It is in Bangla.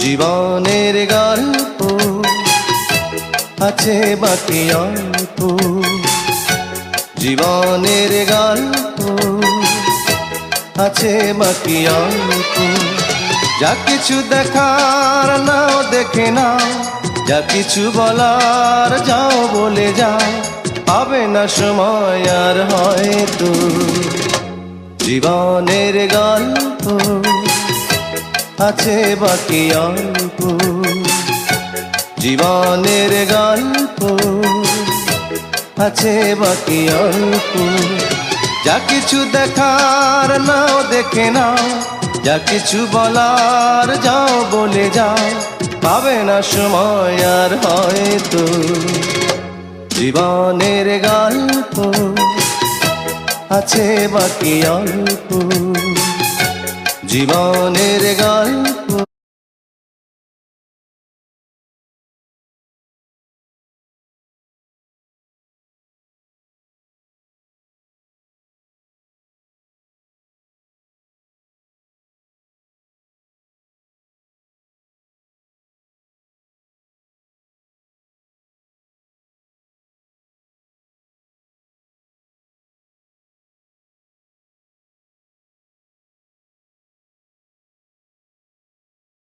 জীবনের গল্প আছে বাকি অল্প, জীবনের গল্প আছে বাকি অল্প। যা কিছু দেখার নাও দেখে নাও, যা কিছু বলার যাও বলে যাও, পাবে না সময় আর হয়তো। জীবনের গল্প আছে বাকি অল্প, জীবনের গল্প আছে বাকি অল্প। যা কিছু দেখার নাও দেখে নাও, যা কিছু বলার যাও বলে যাও, পাবে না সময় আর হয়তো। জীবনের গল্প আছে বাকি অল্প, জীবনের গল্প